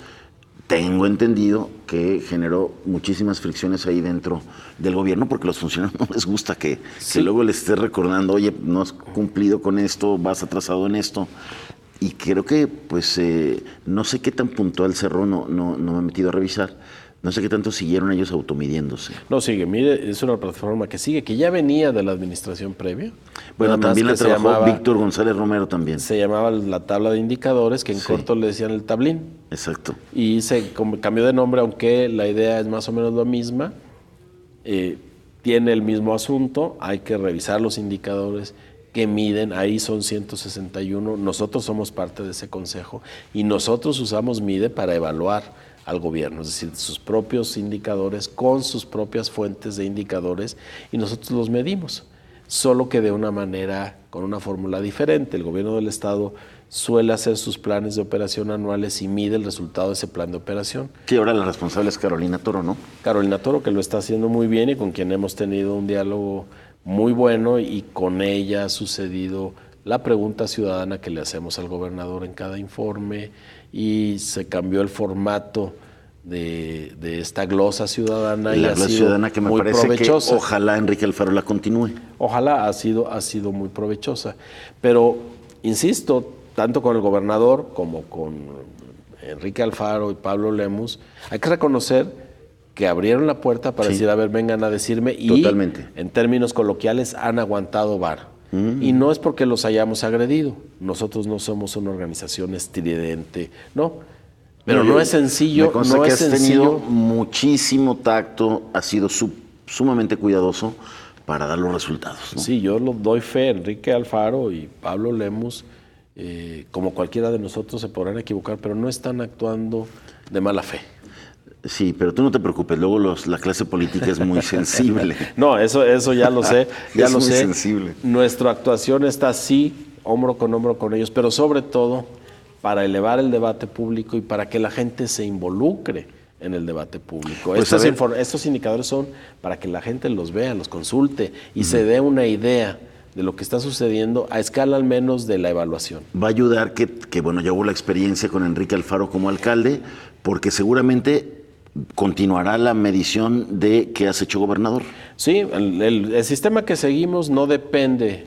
Tengo entendido que generó muchísimas fricciones ahí dentro del gobierno, porque a los funcionarios no les gusta que luego les estés recordando, oye, no has cumplido con esto, vas atrasado en esto. Y creo que, pues, no sé qué tan puntual cerró, no me he metido a revisar. No sé qué tanto siguieron ellos automidiéndose. No, sigue. Mire, es una plataforma que sigue, que ya venía de la administración previa. Bueno, también la trabajó Víctor González Romero también. Se llamaba la tabla de indicadores, que en corto le decían el tablín. Exacto. Y se cambió de nombre, aunque la idea es más o menos la misma. Tiene el mismo asunto, hay que revisar los indicadores que miden, ahí son 161. Nosotros somos parte de ese consejo y nosotros usamos MIDE para evaluar al gobierno, es decir, sus propios indicadores con sus propias fuentes de indicadores, y nosotros los medimos, solo que de una manera, con una fórmula diferente. El gobierno del Estado suele hacer sus planes de operación anuales y mide el resultado de ese plan de operación. Sí, ahora la responsable es Carolina Toro, ¿no? Carolina Toro, que lo está haciendo muy bien y con quien hemos tenido un diálogo muy bueno, y con ella ha sucedido la pregunta ciudadana que le hacemos al gobernador en cada informe, y se cambió el formato de esta glosa ciudadana. La glosa ciudadana, que me muy parece provechosa. Que ojalá Enrique Alfaro la continúe. Ojalá, ha sido muy provechosa. Pero, insisto, tanto con el gobernador como con Enrique Alfaro y Pablo Lemus, hay que reconocer que abrieron la puerta para decir, a ver, vengan a decirme. Totalmente. Y en términos coloquiales han aguantado vara. Y no es porque los hayamos agredido. Nosotros no somos una organización estridente, no. Pero no es sencillo. Me consta no que es has sencillo. tenido muchísimo tacto, has sido sumamente cuidadoso para dar los resultados, ¿no? Sí, yo lo doy fe. Enrique Alfaro y Pablo Lemus, como cualquiera de nosotros, se podrán equivocar, pero no están actuando de mala fe. Sí, pero tú no te preocupes, luego la clase política es muy sensible. No, eso ya lo sé, es muy sensible. Nuestra actuación está así, hombro con ellos, pero sobre todo para elevar el debate público y para que la gente se involucre en el debate público. Pues estos indicadores son para que la gente los vea, los consulte y se dé una idea de lo que está sucediendo a escala al menos de la evaluación. Va a ayudar que bueno, ya hubo la experiencia con Enrique Alfaro como alcalde, porque seguramente continuará la medición de qué has hecho, gobernador. Sí, el sistema que seguimos no depende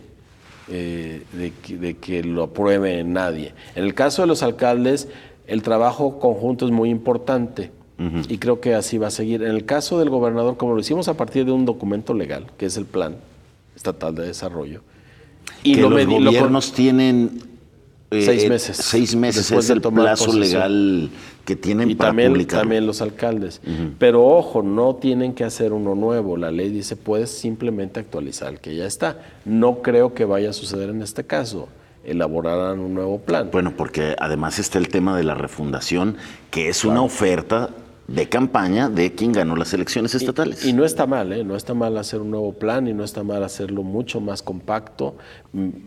de que lo apruebe nadie. En el caso de los alcaldes, el trabajo conjunto es muy importante y creo que así va a seguir. En el caso del gobernador, como lo hicimos a partir de un documento legal, que es el Plan Estatal de Desarrollo. Y que los gobiernos tienen 6 meses. 6 meses es el plazo legal que tienen para publicar. También los alcaldes. Pero ojo, no tienen que hacer uno nuevo. La ley dice, puedes simplemente actualizar el que ya está. No creo que vaya a suceder en este caso. Elaborarán un nuevo plan. Bueno, porque además está el tema de la refundación, que es una oferta de campaña de quien ganó las elecciones estatales. Y no está mal, no está mal hacer un nuevo plan y no está mal hacerlo mucho más compacto,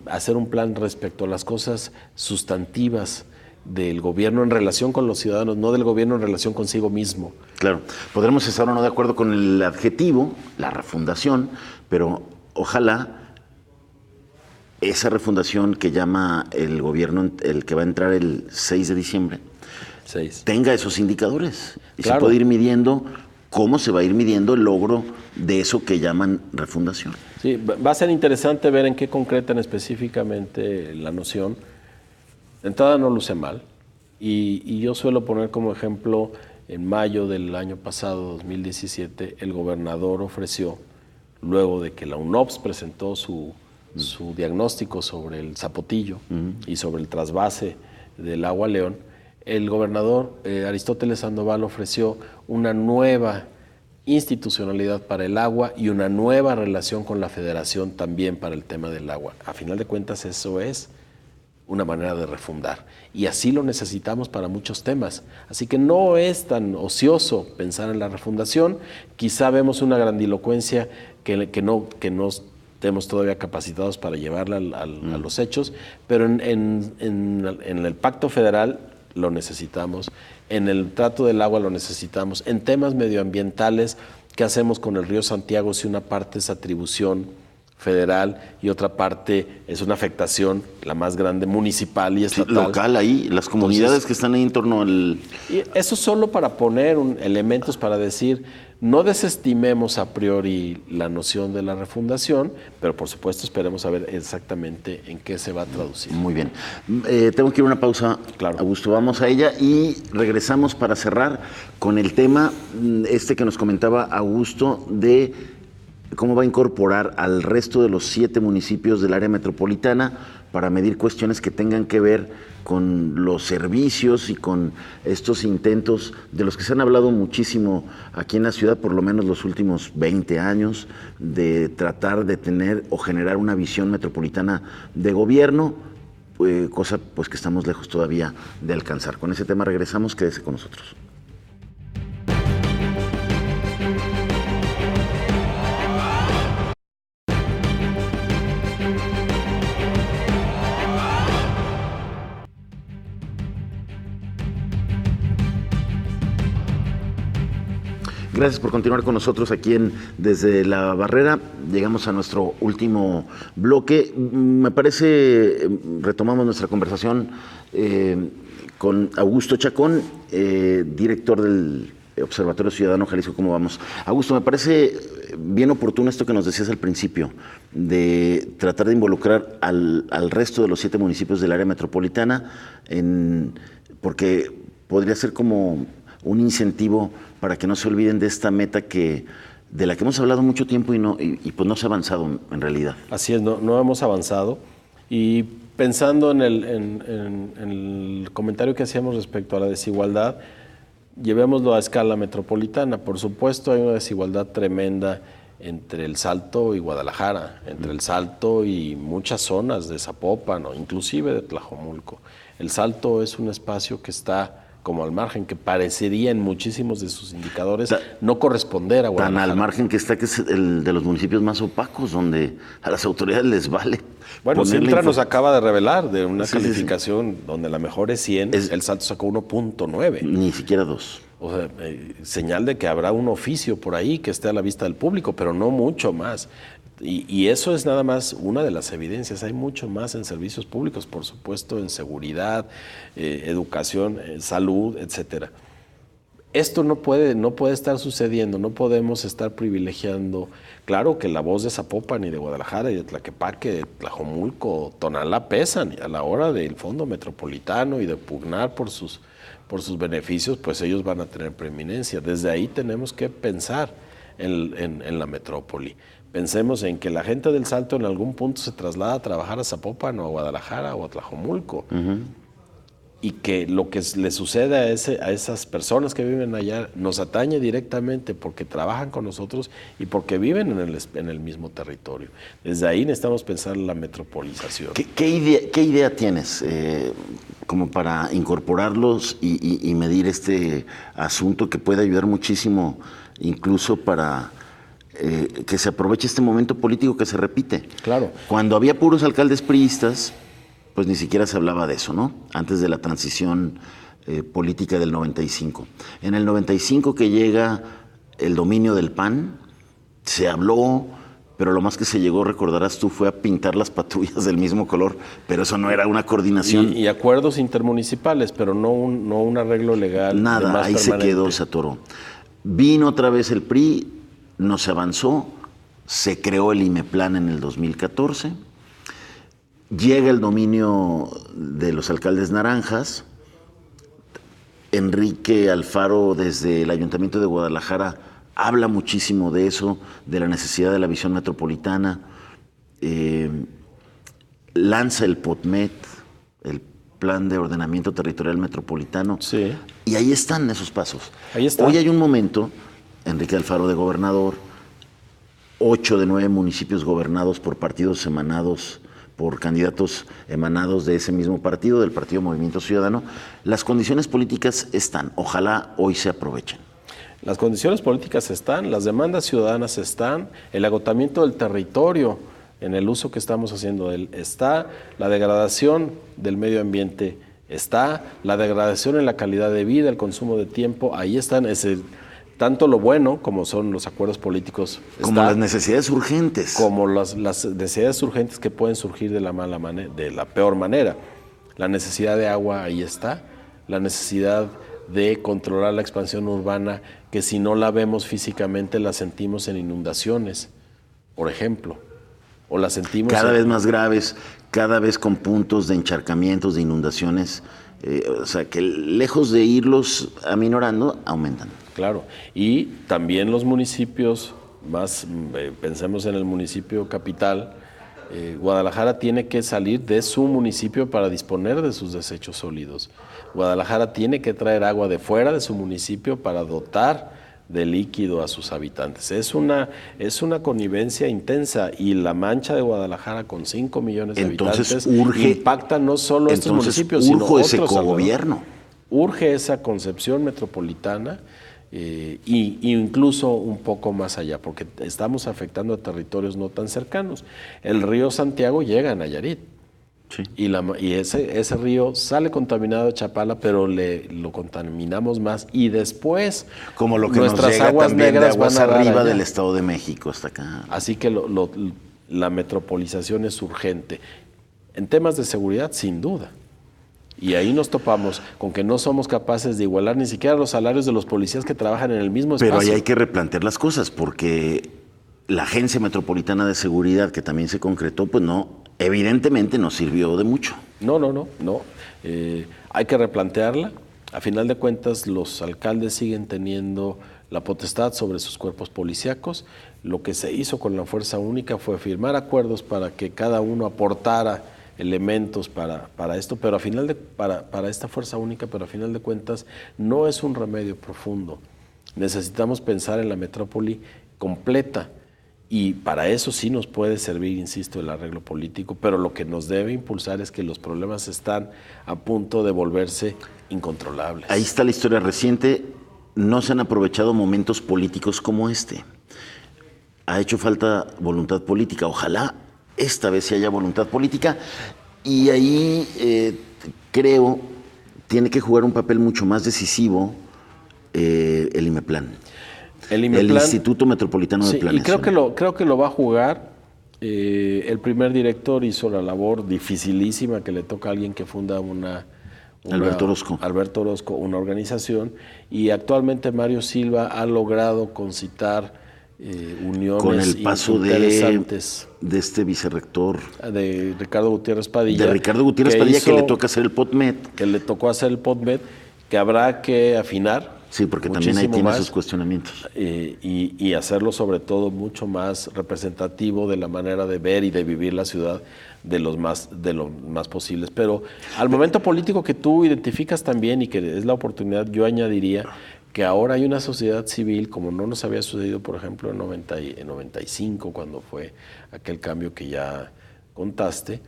hacer un plan respecto a las cosas sustantivas del gobierno en relación con los ciudadanos, no del gobierno en relación consigo mismo. Claro, podremos estar o no de acuerdo con el adjetivo, la refundación, pero ojalá esa refundación que llama el gobierno, el que va a entrar el 6 de diciembre, tenga esos indicadores y se puede ir midiendo cómo se va a ir midiendo el logro de eso que llaman refundación. Sí, va a ser interesante ver en qué concretan específicamente la noción. De entrada no luce mal y yo suelo poner como ejemplo, en mayo del año pasado, 2017, el gobernador ofreció, luego de que la UNOPS presentó su diagnóstico sobre el Zapotillo y sobre el trasvase del Agua León, el gobernador Aristóteles Sandoval ofreció una nueva institucionalidad para el agua y una nueva relación con la federación también para el tema del agua. A final de cuentas, eso es una manera de refundar. Y así lo necesitamos para muchos temas. Así que no es tan ocioso pensar en la refundación. Quizá vemos una grandilocuencia que no estemos todavía capacitados para llevarla a los hechos, pero en el Pacto Federal lo necesitamos, en el trato del agua lo necesitamos, en temas medioambientales, ¿qué hacemos con el río Santiago si una parte es atribución federal y otra parte es una afectación, la más grande, municipal y estatal? Sí, local ahí, las comunidades que están ahí en torno al... Y eso solo para poner elementos para decir, no desestimemos a priori la noción de la refundación, pero por supuesto esperemos a ver exactamente en qué se va a traducir. Muy bien. Tengo que ir a una pausa, claro. Augusto, vamos a ella y regresamos para cerrar con el tema que nos comentaba Augusto de cómo va a incorporar al resto de los 7 municipios del área metropolitana para medir cuestiones que tengan que ver con los servicios y con estos intentos de los que se han hablado muchísimo aquí en la ciudad, por lo menos los últimos 20 años, de tratar de tener o generar una visión metropolitana de gobierno, cosa pues que estamos lejos todavía de alcanzar. Con ese tema regresamos, quédese con nosotros. Gracias por continuar con nosotros aquí Desde la Barrera. Llegamos a nuestro último bloque. Me parece, retomamos nuestra conversación con Augusto Chacón, director del Observatorio Ciudadano Jalisco ¿Cómo vamos? Augusto, me parece bien oportuno esto que nos decías al principio, de tratar de involucrar al resto de los 7 municipios del área metropolitana, porque podría ser como un incentivo para que no se olviden de esta meta de la que hemos hablado mucho tiempo y pues no se ha avanzado en realidad. Así es, no hemos avanzado. Y pensando en el comentario que hacíamos respecto a la desigualdad, llevémoslo a escala metropolitana. Por supuesto, hay una desigualdad tremenda entre El Salto y Guadalajara, entre El Salto y muchas zonas de Zapopan o inclusive de Tlajomulco. El Salto es un espacio que está como al margen, que parecería en muchísimos de sus indicadores no corresponder a Guadalajara. Tan al margen que está, que es el de los municipios más opacos, donde a las autoridades les vale. Bueno, Sintra nos acaba de revelar de una calificación donde la mejor es 100, El Salto sacó 1.9. Ni siquiera 2. O sea, señal de que habrá un oficio por ahí que esté a la vista del público, pero no mucho más. Y eso es nada más una de las evidencias. Hay mucho más en servicios públicos, por supuesto, en seguridad, educación, salud, etcétera. Esto no puede estar sucediendo, no podemos estar privilegiando. Claro que la voz de Zapopan y de Guadalajara y de Tlaquepaque, de Tlajomulco, Tonalá pesan a la hora del Fondo Metropolitano y de pugnar por sus beneficios, pues ellos van a tener preeminencia. Desde ahí tenemos que pensar en la metrópoli. Pensemos en que la gente del Salto en algún punto se traslada a trabajar a Zapopan o a Guadalajara o a Tlajomulco. Y que lo que le sucede a esas personas que viven allá nos atañe directamente porque trabajan con nosotros y porque viven en el mismo territorio. Desde ahí necesitamos pensar en la metropolización. ¿Qué idea tienes como para incorporarlos y medir este asunto que puede ayudar muchísimo incluso para que se aproveche este momento político que se repite? Claro. Cuando había puros alcaldes priistas, pues ni siquiera se hablaba de eso, ¿no? Antes de la transición política del 95. En el 95 que llega el dominio del PAN, se habló, pero lo más que se llegó, recordarás tú, fue a pintar las patrullas del mismo color, pero eso no era una coordinación. Y acuerdos intermunicipales, pero no un arreglo legal. Nada, ahí se quedó, se atoró. Vino otra vez el PRI, no se avanzó, se creó el IMEPLAN en el 2014. Llega el dominio de los alcaldes naranjas. Enrique Alfaro, desde el Ayuntamiento de Guadalajara, habla muchísimo de eso, de la necesidad de la visión metropolitana. Lanza el POTMET, el Plan de Ordenamiento Territorial Metropolitano. Sí. Y ahí están esos pasos. Ahí está. Hoy hay un momento, Enrique Alfaro de gobernador, 8 de 9 municipios gobernados por partidos emanados, por candidatos emanados de ese mismo partido, del Partido Movimiento Ciudadano. Las condiciones políticas están, ojalá hoy se aprovechen. Las condiciones políticas están, las demandas ciudadanas están, el agotamiento del territorio en el uso que estamos haciendo de él está, la degradación del medio ambiente está, la degradación en la calidad de vida, el consumo de tiempo, ahí están, tanto lo bueno como son los acuerdos políticos. Como las necesidades urgentes. Como las necesidades urgentes que pueden surgir de la peor manera. La necesidad de agua ahí está, la necesidad de controlar la expansión urbana, que si no la vemos físicamente la sentimos en inundaciones, por ejemplo, o la sentimos cada vez más graves, cada vez con puntos de encharcamientos, de inundaciones, o sea que lejos de irlos aminorando, aumentan. Claro, y también los municipios, pensemos en el municipio capital, Guadalajara tiene que salir de su municipio para disponer de sus desechos sólidos. Guadalajara tiene que traer agua de fuera de su municipio para dotar de líquido a sus habitantes. Es una connivencia intensa y la mancha de Guadalajara con 5 millones de habitantes impacta no solo a estos municipios, sino a otros. Ese cogobierno. Urge esa concepción metropolitana. Y incluso un poco más allá, porque estamos afectando a territorios no tan cercanos. El río Santiago llega a Nayarit. Sí. Y ese río sale contaminado de Chapala, pero lo contaminamos más. Y después, como lo que nuestras nos llega aguas también negras de aguas arriba del Estado de México hasta acá. Así que la metropolización es urgente. En temas de seguridad, sin duda. Y ahí nos topamos con que no somos capaces de igualar ni siquiera los salarios de los policías que trabajan en el mismo espacio. Pero ahí hay que replantear las cosas, porque la Agencia Metropolitana de Seguridad, que también se concretó, pues no, evidentemente no sirvió de mucho. No. Hay que replantearla. A final de cuentas, los alcaldes siguen teniendo la potestad sobre sus cuerpos policíacos. Lo que se hizo con la Fuerza Única fue firmar acuerdos para que cada uno aportara elementos para esto, pero para esta Fuerza Única, pero a final de cuentas no es un remedio profundo. Necesitamos pensar en la metrópoli completa y para eso sí nos puede servir, insisto, el arreglo político, pero lo que nos debe impulsar es que los problemas están a punto de volverse incontrolables. Ahí está la historia reciente. No se han aprovechado momentos políticos como este. Ha hecho falta voluntad política. Ojalá esta vez sí haya voluntad política y ahí creo tiene que jugar un papel mucho más decisivo el IMEPLAN, el Instituto Metropolitano de Planeación. Y creo que lo va a jugar. El primer director hizo la labor dificilísima que le toca a alguien que funda Alberto Orozco, una organización, y actualmente Mario Silva ha logrado concitar uniones con el paso interesantes de este vicerrector de Ricardo Gutiérrez Padilla. De Ricardo Gutiérrez Padilla, que le toca hacer el POTMED. Que le tocó hacer el POTMED, que habrá que afinar. Sí, porque también ahí tiene sus cuestionamientos. Y hacerlo sobre todo mucho más representativo de la manera de ver y de vivir la ciudad de lo más posibles. Pero al momento político que tú identificas también y que es la oportunidad, yo añadiría que ahora hay una sociedad civil, como no nos había sucedido, por ejemplo, en 95, cuando fue aquel cambio que ya contaste,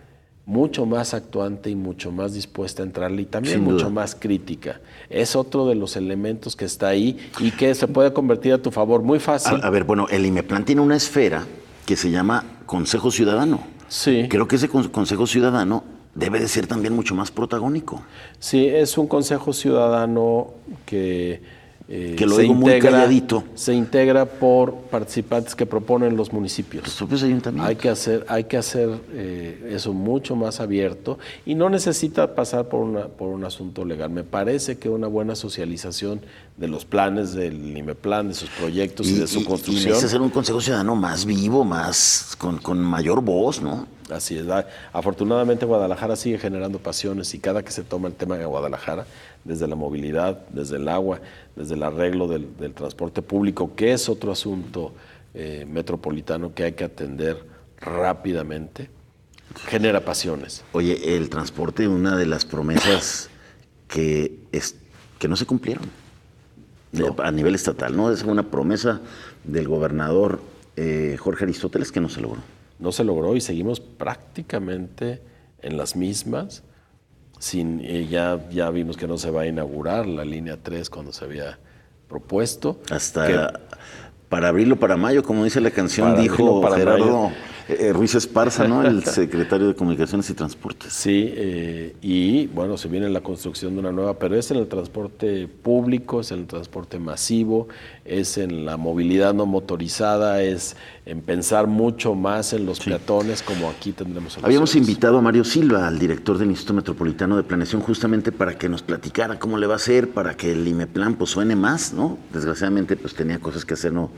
mucho más actuante y mucho más dispuesta a entrarle, y también mucho más crítica. Es otro de los elementos que está ahí y que se puede convertir a tu favor muy fácil. A ver, bueno, el IMEPLAN tiene una esfera que se llama Consejo Ciudadano. Sí. Creo que ese Consejo Ciudadano debe de ser también mucho más protagónico. Sí, es un Consejo Ciudadano que lo digo muy calladito. Se integra por participantes que proponen los municipios. Los propios ayuntamientos. Hay que hacer eso mucho más abierto y no necesita pasar por un asunto legal. Me parece que una buena socialización de los planes del IMEPLAN, de sus proyectos y de su construcción. Y necesita ser un Consejo Ciudadano más vivo, más con mayor voz, ¿no? Así es. Afortunadamente Guadalajara sigue generando pasiones y cada que se toma el tema de Guadalajara, desde la movilidad, desde el agua, desde el arreglo del transporte público, que es otro asunto metropolitano que hay que atender rápidamente, genera pasiones. Oye, el transporte, una de las promesas que no se cumplieron a nivel estatal, ¿no? Es una promesa del gobernador Jorge Aristóteles que no se logró. No se logró y seguimos prácticamente en las mismas. Ya vimos que no se va a inaugurar la línea 3 cuando se había propuesto. Para abril o para mayo, como dice la canción, dijo Gerardo Ruiz Esparza, ¿no? El secretario de Comunicaciones y Transportes. Sí, y bueno, se viene la construcción de una nueva, pero es en el transporte público, es en el transporte masivo, es en la movilidad no motorizada, es en pensar mucho más en los peatones, como aquí tendremos soluciones. Habíamos invitado a Mario Silva, al director del Instituto Metropolitano de Planeación, justamente para que nos platicara cómo le va a hacer para que el IMEPLAN pues suene más, ¿no? Desgraciadamente pues tenía cosas que hacer, no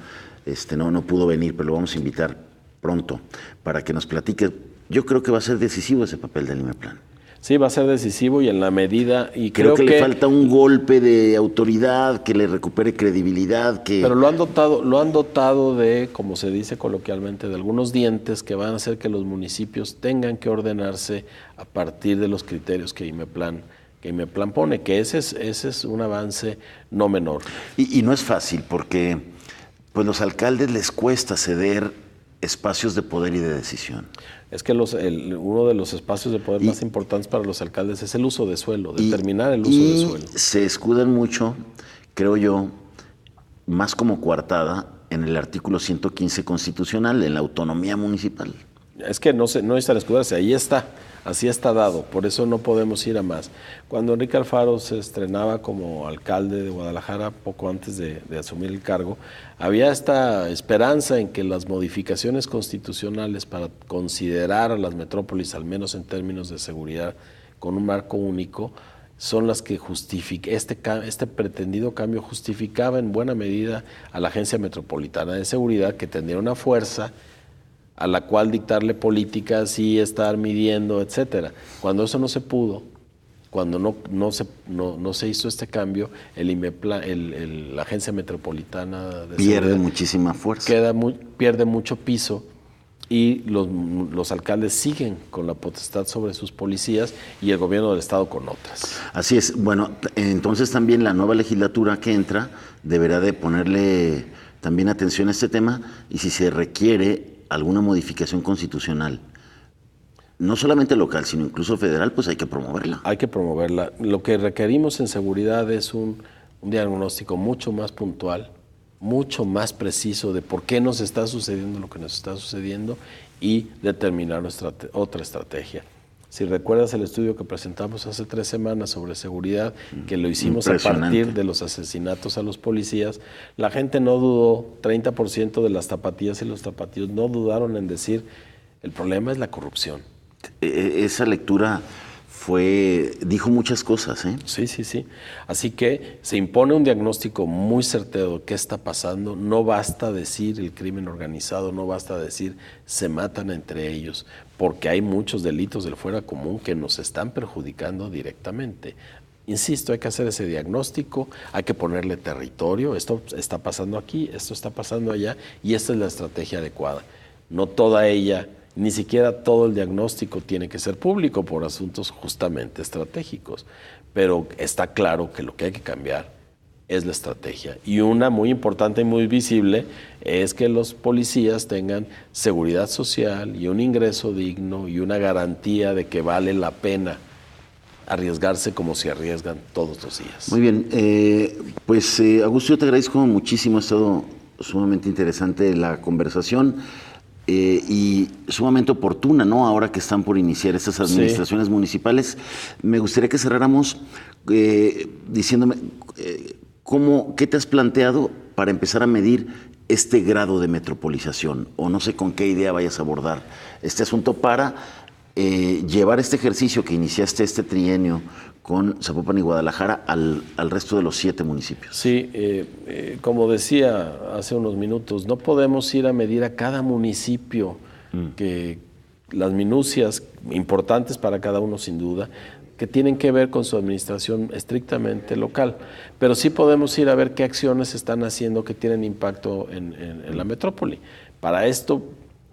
pudo venir, pero lo vamos a invitar pronto para que nos platique. Yo creo que va a ser decisivo ese papel del IMEPLAN. Sí, va a ser decisivo y en la medida... y creo que le falta un golpe de autoridad que le recupere credibilidad. Pero lo han dotado de, como se dice coloquialmente, de algunos dientes que van a hacer que los municipios tengan que ordenarse a partir de los criterios que IMEPLAN pone, que ese es un avance no menor. Y no es fácil porque pues los alcaldes les cuesta ceder espacios de poder y de decisión. Es que uno de los espacios de poder más importantes para los alcaldes es el uso de suelo, determinar el uso de suelo. Se escudan mucho, creo yo, más como coartada en el artículo 115 constitucional, en la autonomía municipal. Es que no necesitan escudarse, ahí está, así está dado, por eso no podemos ir a más. Cuando Enrique Alfaro se estrenaba como alcalde de Guadalajara, poco antes de asumir el cargo, había esta esperanza en que las modificaciones constitucionales para considerar a las metrópolis, al menos en términos de seguridad, con un marco único, son las que este pretendido cambio justificaba en buena medida a la Agencia Metropolitana de Seguridad, que tendría una fuerza a la cual dictarle políticas y estar midiendo, etcétera. Cuando eso no se pudo, cuando no se hizo este cambio, la Agencia Metropolitana de pierde muchísima fuerza. Pierde mucho piso y los alcaldes siguen con la potestad sobre sus policías y el gobierno del estado con otras. Así es. Bueno, entonces también la nueva legislatura que entra deberá de ponerle también atención a este tema y si se requiere alguna modificación constitucional, no solamente local, sino incluso federal, pues hay que promoverla. Hay que promoverla. Lo que requerimos en seguridad es un diagnóstico mucho más puntual, mucho más preciso de por qué nos está sucediendo lo que nos está sucediendo y determinar otra estrategia. Si recuerdas el estudio que presentamos hace 3 semanas sobre seguridad, que lo hicimos a partir de los asesinatos a los policías, la gente no dudó, 30% de las tapatías y los tapatíos no dudaron en decir, el problema es la corrupción. Esa lectura dijo muchas cosas, ¿eh? Sí. Así que se impone un diagnóstico muy certero de qué está pasando. No basta decir el crimen organizado, no basta decir se matan entre ellos, porque hay muchos delitos del fuera común que nos están perjudicando directamente. Insisto, hay que hacer ese diagnóstico, hay que ponerle territorio. Esto está pasando aquí, esto está pasando allá, y esta es la estrategia adecuada. No toda ella, ni siquiera todo el diagnóstico tiene que ser público por asuntos justamente estratégicos, pero está claro que lo que hay que cambiar es la estrategia. Y una muy importante y muy visible es que los policías tengan seguridad social y un ingreso digno y una garantía de que vale la pena arriesgarse como se arriesgan todos los días. Muy bien, Augusto, yo te agradezco muchísimo, ha estado sumamente interesante la conversación. Y sumamente oportuna, ¿no? Ahora que están por iniciar estas administraciones municipales, me gustaría que cerráramos diciéndome ¿qué te has planteado para empezar a medir este grado de metropolización? O no sé con qué idea vayas a abordar este asunto para llevar este ejercicio que iniciaste este trienio con Zapopan y Guadalajara al resto de los 7 municipios. Sí, como decía hace unos minutos, no podemos ir a medir a cada municipio, que las minucias importantes para cada uno sin duda, que tienen que ver con su administración estrictamente local, pero sí podemos ir a ver qué acciones están haciendo que tienen impacto en la metrópoli. Para esto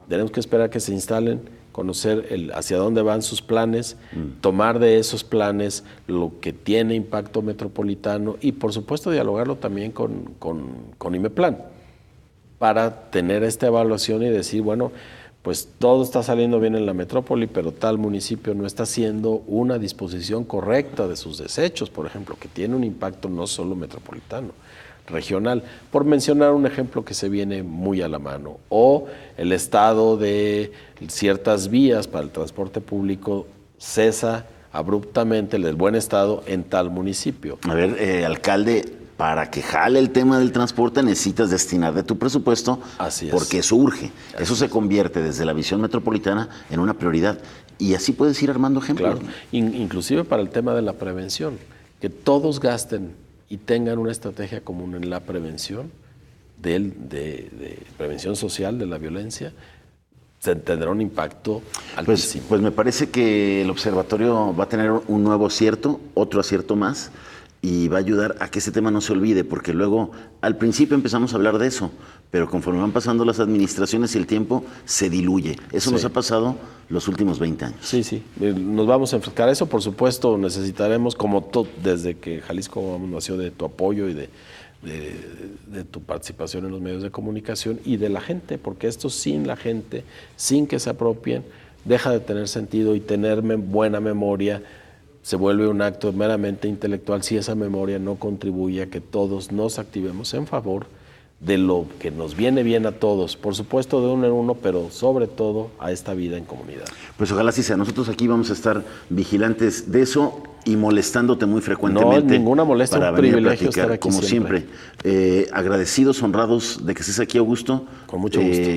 tenemos que esperar que se instalen, conocer hacia dónde van sus planes, tomar de esos planes lo que tiene impacto metropolitano y por supuesto dialogarlo también con IMEPLAN para tener esta evaluación y decir, bueno, pues todo está saliendo bien en la metrópoli, pero tal municipio no está haciendo una disposición correcta de sus desechos, por ejemplo, que tiene un impacto no solo metropolitano, regional, por mencionar un ejemplo que se viene muy a la mano, o el estado de ciertas vías para el transporte público cesa abruptamente el buen estado en tal municipio. A ver, alcalde, para que jale el tema del transporte necesitas destinar de tu presupuesto, así es, porque eso urge, eso se convierte desde la visión metropolitana en una prioridad, y así puedes ir armando ejemplos. Claro, inclusive para el tema de la prevención, que todos gasten y tengan una estrategia común en la prevención, de prevención social de la violencia, tendrá un impacto altísimo. Pues me parece que el observatorio va a tener un nuevo acierto, otro acierto más, y va a ayudar a que ese tema no se olvide, porque luego al principio empezamos a hablar de eso, pero conforme van pasando las administraciones y el tiempo se diluye. Eso nos ha pasado los últimos 20 años. Sí, nos vamos a enfrentar a eso. Por supuesto necesitaremos, como desde que Jalisco nació, de tu apoyo y de tu participación en los medios de comunicación y de la gente, porque esto sin la gente, sin que se apropien, deja de tener sentido, y tener buena memoria se vuelve un acto meramente intelectual si esa memoria no contribuye a que todos nos activemos en favor de lo que nos viene bien a todos, por supuesto de uno en uno, pero sobre todo a esta vida en comunidad. Pues ojalá sí sea. Nosotros aquí vamos a estar vigilantes de eso y molestándote muy frecuentemente. No, ninguna molestia, para un venir privilegio a platicar, estar aquí como siempre. Agradecidos, honrados de que estés aquí, Augusto. Con mucho gusto.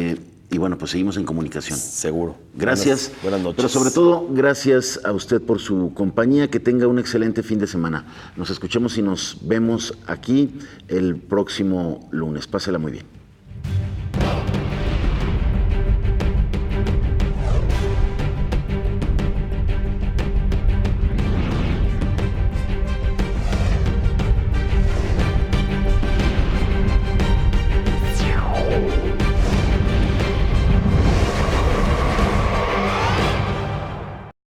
Y bueno, pues seguimos en comunicación. Seguro. Gracias. Buenas noches. Pero sobre todo, gracias a usted por su compañía. Que tenga un excelente fin de semana. Nos escuchamos y nos vemos aquí el próximo lunes. Pásela muy bien.